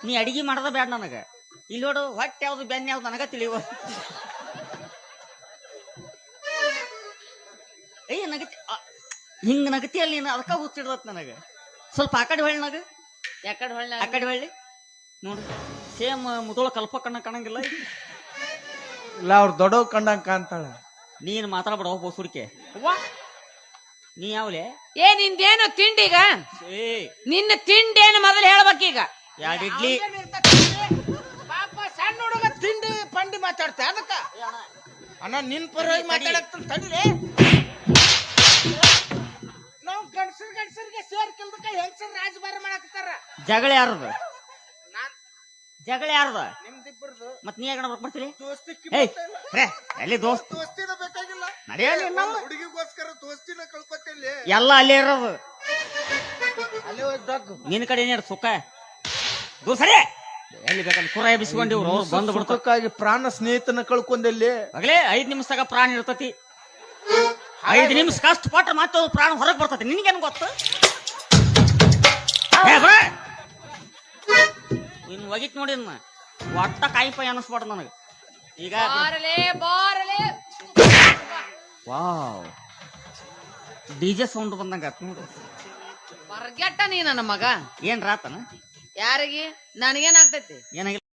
ನೀ ಅಡಿಗೆ ಮಾಡದ ಬೇಡ ನನಗ. ಇಲ್ಲಿ ನೋಡು ಹೊಟ್ಟೆ ಯಾವ್ದು ಬೆನ್ನ ಯಾವ್ದು ನನಗ ತಿಳಿಯುವ. ಏಯ್ ನಗತಿ ಹಿಂಗ ನಗತಿಯಲ್ಲಿ ನೀನು ಅದಕ್ಕ ಹುಚ್ಚಿಡ್ದತ್ ನನಗ. ಸ್ವಲ್ಪ ಆ ಕಡೆ ಹೊಳ್ಳಿ ನಗ. ಯಾಕಡೆ ಹೊಳ್ಳ ಆ ಕಡೆ ಹೊಳ್ಳಿ ನೋಡು. ಸೇಮ್ ಮುದೋಳ ಕಲ್ಪ ಕಣ್ಣ ಕಾಣಂಗಿಲ್ಲ. ಇಲ್ಲ ಅವ್ರ ದೊಡ್ಡವ್ ಕಂಡಂಗ ಕಾಣ್ತಾಳ. ನೀನ್ ಮಾತಾಡ್ಬೇಡ ಬೋಸುಡಿಕೆ. ನೀ ಯಾವ್ಲೆ? ಏ ನಿಂದೇನು ತಿಂಡಿಗ? ಏ ನಿನ್ನ ತಿಂಡೇನು ಮೊದಲು ಹೇಳ್ಬೇಕೀಗ. ಎರಡು ಇಡ್ಲಿ. ಪಾಪ ಸಣ್ಣ ಹುಡುಗ ತಿಂಡಿ ಪಂಡಿ ಮಾತಾಡ್ತಾ ಅದಕ್ಕ ಅಣ್ಣ ನಿನ್ ಪರವಾಗಿ ಮಾತಾಡಕ್ ತಡಿಲೆ. ನಾವು ಗಂಡಸರಿಗೆ ಸೇರ್ ಕೆಲ್ದಕ್ಕ ಹೆಂಗಸರ್ ರಾಜಭಾರ ಮಾಡಾಕತ್ತಾರ. ಜಗಳ ಯಾರದ? ನಾನ್ ಜಗಳ ಯಾರದ? ನಿಮ್ದಿಬ್ಬರದು. ಮತ್ ನೀ ಯಾಕೆ ಬರ್ತೀರಿ? ದೋಸ್ತಿ ಎಲ್ಲಿ ದೋಸ್ತ್? ದೋಸ್ತಿನ ಬೇಕಾಗಿಲ್ಲ. ನಡೆಯಲಿ ನಾವು ಹುಡುಗಿಗೋಸ್ಕರ ದೋಸ್ತಿನ ಕಳ್ಕೊತಿಲ್ಲಿ. ಎಲ್ಲ ಅಲ್ಲೇ ಇರೋದು. ಅಲ್ಲಿ ಹೋಗಿ ನಿನ್ ಕಡೆ ಏನಿರ ಸುಖ ದೂಸರಿ ಎಲ್ಲಿ ಬೇಕಲ್ಲಿ ಕುರ ಎಬ್ಬಿಸ್ಕೊಂಡಿವ್ರು ಅವ್ರು ಬಂದು ಸುಖಕ್ಕಾಗಿ ಪ್ರಾಣ ಸ್ನೇಹಿತನ ಕಳ್ಕೊಂಡೆಲ್ಲಿ. ಆಗಲೇ 5 ನಿಮಿಷದಾಗ ಪ್ರಾಣ ಇರ್ತತಿ. 5 ನಿಮಿಷ ಕಷ್ಟಪಟ್ರೆ ಮತ್ತೆ ಪ್ರಾಣ ಹೊರಗೆ ಬರ್ತತಿ. ನಿನ್ಗೇನು ಗೊತ್ತು? ಇನ್ ಒಗಿತ್ ನೋಡಿ ಒಟ್ಟ ಕಾಯಿಪೈ ಅನಿಸ್ಬಾರ್ದು ನನಗೆ ಈಗ. ಬಾರಲೆ ವಾವ್ ಡಿಜೆ ಸೌಂಡ್ ಬಂದಂಗ ನೋಡು. ಬರ್ಗೆಟ್ಟ ನೀ ನನ್ನ ಮಗ. ಏನ್ ರಾತನ? ಯಾರಿಗೆ ನನಗೇನಾಗ್ತೈತಿ? ಏನಾಗಿಲ್ಲ.